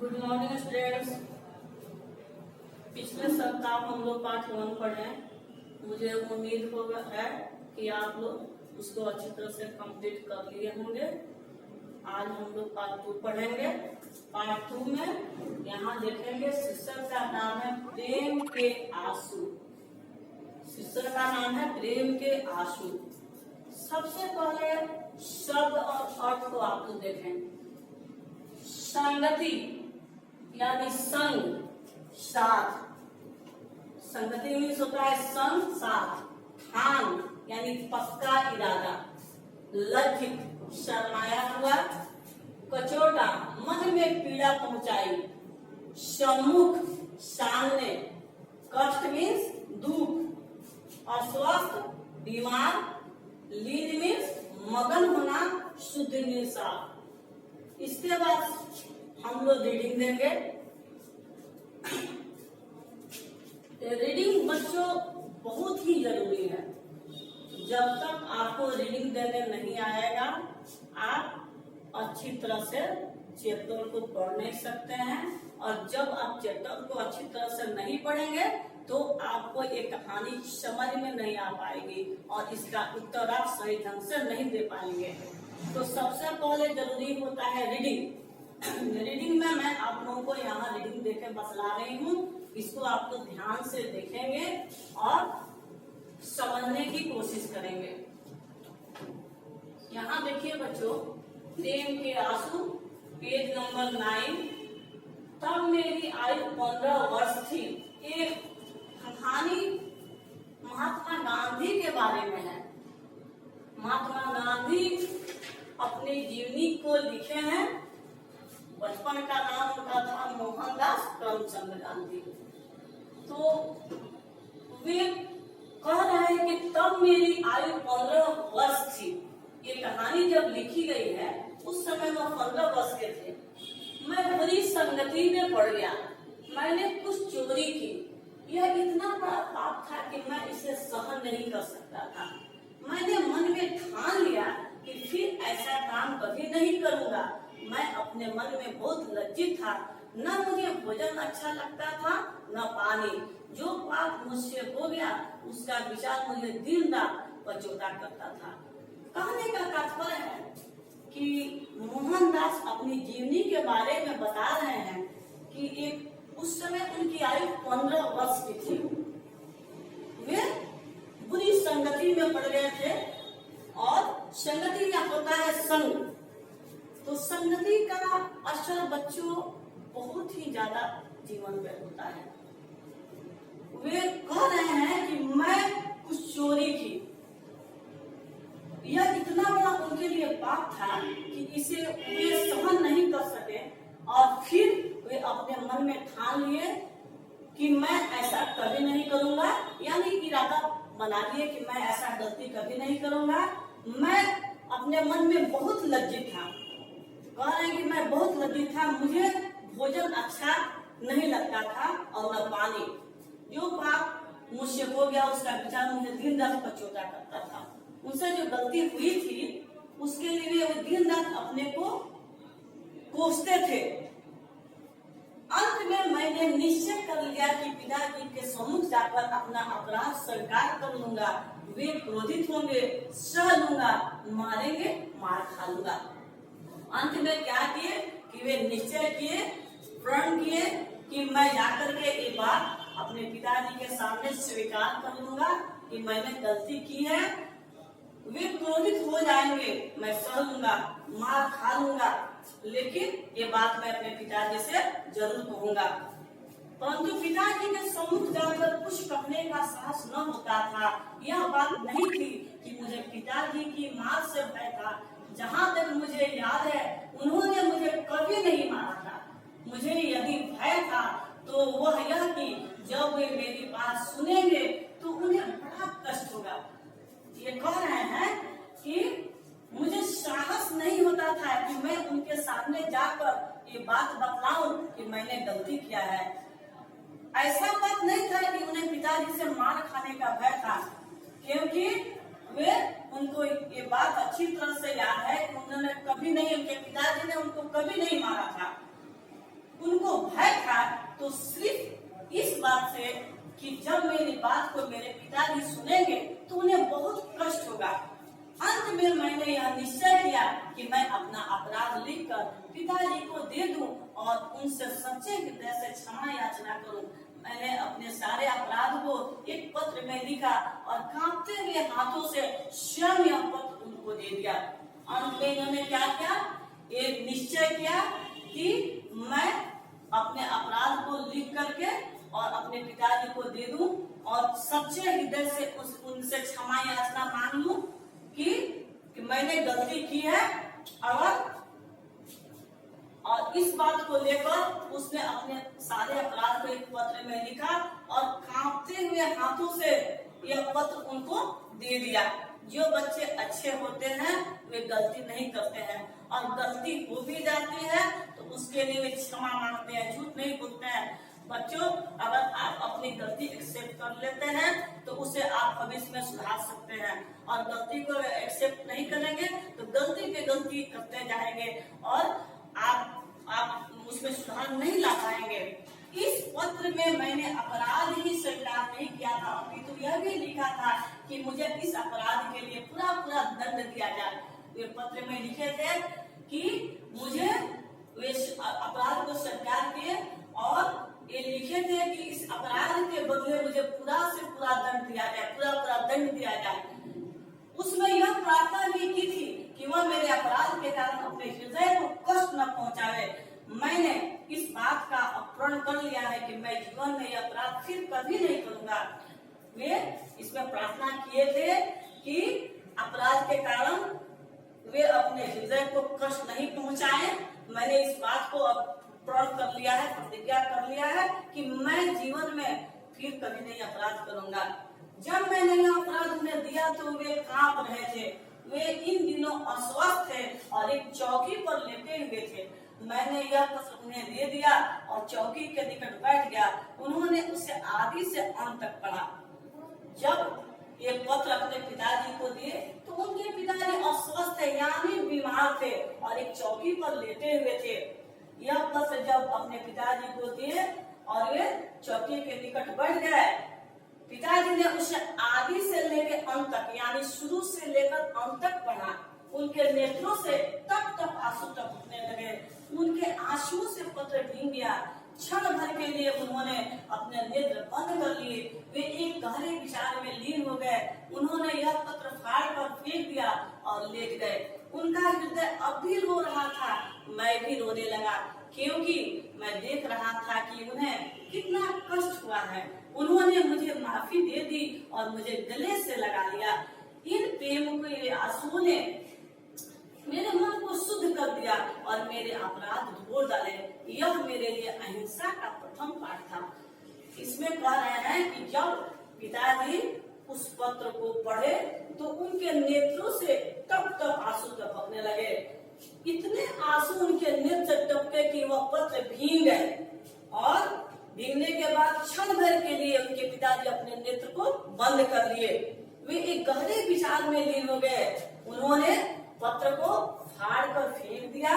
Good morning students. पिछले सप्ताह हम लोग पार्ट 1 पढ़े। मुझे उम्मीद है कि आप लोग उसको अच्छी तरह से कंप्लीट कर लिए होंगे। आज हम लोग पार्ट 2 पढ़ेंगे। पार्ट 2 में यहाँ देखेंगे शीर्षक का नाम है प्रेम के आंसू। शीर्षक का नाम है प्रेम के आंसू। सबसे पहले शब्द और अर्थ को आप लोग देखें। संगति यानी संग, साथ। संगति मीन्स होता है संग, साथ। ठान यानी पक्का इरादा। लज्जित शर्माया हुआ। कचोटा मन में पीड़ा पहुंचाई। सम्मुख सामने। कष्ट मीन्स दुख। अस्वस्थ बीमार। लीन मीन्स मगन होना। शुद्ध मीन्स साफ। इसके बाद हम लोग रीडिंग देंगे। रीडिंग बच्चों बहुत ही जरूरी है। जब तक आपको रीडिंग देने नहीं आएगा आप अच्छी तरह से चैप्टर को पढ़ नहीं सकते हैं। और जब आप चैप्टर को अच्छी तरह से नहीं पढ़ेंगे तो आपको एक कहानी समझ में नहीं आ पाएगी और इसका उत्तर आप सही ढंग से नहीं दे पाएंगे। तो सबसे पहले जरूरी होता है रीडिंग। रीडिंग में मैं आप लोगों को यहाँ रीडिंग देके बतला रही हूँ। इसको आप लोग ध्यान से देखेंगे और समझने की कोशिश करेंगे। यहाँ देखिए बच्चों, प्रेम के आंसू, पेज नंबर 9। तब मेरी आयु 15 वर्ष थी। एक कहानी महात्मा गांधी के बारे में है। महात्मा गांधी अपनी जीवनी को लिखे हैं। बचपन का नाम उनका था मोहनदास करमचंद गांधी। तो वे कह रहे हैं कि तब मेरी आयु 15 वर्ष थी। ये कहानी जब लिखी गई है उस समय वो 15 वर्ष के थे। मैं बुरी संगति में पड़ गया। मैंने कुछ चोरी की। यह इतना बड़ा पाप था कि मैं इसे सहन नहीं कर सकता था। मैंने मन में ठान लिया कि फिर ऐसा काम कभी नहीं करूंगा। मैं अपने मन में बहुत लज्जित था। न मुझे भोजन अच्छा लगता था न पानी। जो पाप मुझसे हो गया उसका विचार मुझे दिन रात पचोटा करता था। कहने का तात्पर्य है कि मोहनदास अपनी जीवनी के बारे में बता रहे हैं कि एक उस समय उनकी आयु 15 वर्ष की थी। वे बुरी संगति में पड़ गए थे और संगति क्या होता है? संग। तो संगति का असर बच्चों बहुत ही ज्यादा जीवन में होता है। वे कह रहे हैं कि मैं कुछ चोरी की। यह इतना बड़ा उनके लिए पाप था कि इसे वे सहन नहीं कर सके और फिर वे अपने मन में ठान लिए कि मैं ऐसा कभी नहीं करूंगा। यानी इरादा बना लिए कि मैं ऐसा गलती कभी नहीं करूंगा। मैं अपने मन में बहुत लज्जित था। कह रहे हैं कि मैं बहुत लज्जित था। मुझे भोजन अच्छा नहीं लगता था और न पानी। जो पाप मुझसे हो गया उसका विचार मुझे दिन रात पचोटा करता था। उनसे जो गलती हुई थी उसके लिए वो दिन रात अपने को कोसते थे। अंत में मैंने निश्चय कर लिया कि पिताजी के सम्मुख जाकर अपना अपराध स्वीकार कर लूंगा। वे क्रोधित होंगे, सह लूंगा, मारेंगे, मार खा लूंगा। अंत में क्या किए कि वे निश्चय किए, प्रण किए कि मैं जाकर के ये बात अपने पिताजी के सामने स्वीकार कर लूंगा कि मैंने गलती की है। वे क्रोधित हो जाएंगे, मैं सह लूंगा, मार खा लूंगा, लेकिन ये बात मैं अपने पिताजी से जरूर कहूंगा। परंतु पिताजी के सम्मुख जाकर कुछ कहने का साहस न होता था। यह बात नहीं थी कि मुझे पिताजी की मार से भय था। जहाँ तक मुझे याद है उन्होंने मुझे कभी नहीं मारा था। मुझे यदि भय था तो वह यह कि जब वे मेरी बात सुनेंगे तो उन्हें बड़ा कष्ट होगा। ये कह रहे हैं कि मुझे साहस नहीं होता था कि मैं उनके सामने जाकर ये बात बतलाऊं कि मैंने गलती किया है। ऐसा बात नहीं था कि उन्हें पिताजी से मार खाने का भय था, क्योंकि वे उनको ये बात अच्छी तरह से याद है कि उन्होंने कभी नहीं, उनके पिताजी ने उनको कभी नहीं मारा था। उनको पिताजी सुनेंगे तो उन्हें बहुत कष्ट होगा। अंत में मैंने यह निश्चय किया कि मैं अपना अपराध लिखकर पिताजी को दे दूं और उनसे सच्चे हृदय से क्षमा याचना करूं। मैंने अपने सारे अपराध को एक पत्र में लिखा और कांपते हुए हाथों से स्वयं यह पत्र उनको दे दिया। अंत में इन्होंने क्या किया, एक निश्चय किया कि मैं अपने अपराध को लिख करके और अपने पिताजी को दे दूं और सच्चे हृदय से उनसे क्षमा याचना मांग लूं कि मैंने गलती की है। और इस बात को लेकर उसने अपने सारे अपराध को एक पत्र में लिखा और कांपते हुए हाथों से यह पत्र उनको दे दिया। जो बच्चे अच्छे होते हैं वे गलती नहीं करते हैं और गलती हो भी जाती है तो उसके लिए वे क्षमा मांगते हैं, झूठ नहीं बोलते हैं। बच्चों, अगर आप अपनी गलती एक्सेप्ट कर लेते हैं तो उसे आप भविष्य में सुधार सकते हैं, और गलती को एक्सेप्ट नहीं करेंगे तो गलती पे गलती करते जाएंगे और आप उसमें सुधार नहीं ला पाएंगे। इस पत्र में मैंने अपराध ही स्वीकार नहीं किया था, अपितु यह भी लिखा था कि मुझे इस अपराध के लिए पूरा पूरा दंड दिया जाए। वे पत्र में लिखे थे कि मुझे वे अपराध को स्वीकार किए और ये लिखे थे कि इस अपराध के बदले मुझे पूरा से पूरा दंड दिया जाए, पूरा पूरा दंड दिया जाए। उसमें यह प्रार्थना भी की थी कि वह मेरे अपराध के कारण अपने हृदय को कष्ट न पहुंचावे। मैंने इस बात का प्रण कर लिया है कि मैं जीवन में यह अपराध फिर कभी नहीं करूंगा। वे इसमें प्रार्थना किए थे कि अपराध के कारण वे अपने हृदय को कष्ट नहीं पहुंचाए। मैंने इस बात को अब प्रण कर लिया है, प्रतिज्ञा कर लिया है कि मैं जीवन में फिर कभी नहीं अपराध करूंगा। जब मैंने यह अपराध उन्हें दिया तो वे कांप रहे थे। वे इन दिनों अस्वस्थ थे और एक चौकी पर लेटे हुए थे। मैंने यह पत्र उन्हें दे दिया और चौकी के निकट बैठ गया। उन्होंने उसे आदि से अंत तक पढ़ा। जब ये पत्र अपने पिताजी को दिए तो उनके पिताजी अस्वस्थ थे, यानी बीमार थे और एक चौकी पर लेटे हुए थे। यह पत्र जब अपने पिताजी को दिए और वे चौकी के निकट बैठ गए, पिताजी ने उसे आदि से लेकर अंत तक, यानी शुरू से लेकर अंत तक पढ़ा। उनके नेत्रों से टप टप आंसू टपकने लगे। उनके आंसुओं से पत्र भीग गया। क्षण भर के लिए उन्होंने अपने नेत्र बंद कर लिए। वे एक गहरे विचार में लीन हो गए। उन्होंने यह पत्र फाड़ कर फेंक दिया और लेट गए। उनका हृदय अब भी रो रहा था। मैं भी रोने लगा क्योंकि मैं देख रहा था कि उन्हें कितना कष्ट हुआ है। उन्होंने मुझे माफी दे दी और मुझे गले से लगा लिया। इन प्रेम के आंसुओं ने मेरे मन को शुद्ध कर दिया और मेरे अपराध धो डाले। यह मेरे लिए अहिंसा का प्रथम पाठ था। इसमें कह रहे हैं कि जब पिताजी उस पत्र को पढ़े तो उनके नेत्रों से टप टप आंसू टपकने लगे। इतने आंसू उनके नेत्र से टपके कि वह पत्र भीग गए और भीगने के बाद क्षण भर के लिए उनके पिताजी अपने नेत्र को बंद कर लिए। वे एक गहरे विचार में लीन हो गए। उन्होंने पत्र को फाड़ कर फेंक दिया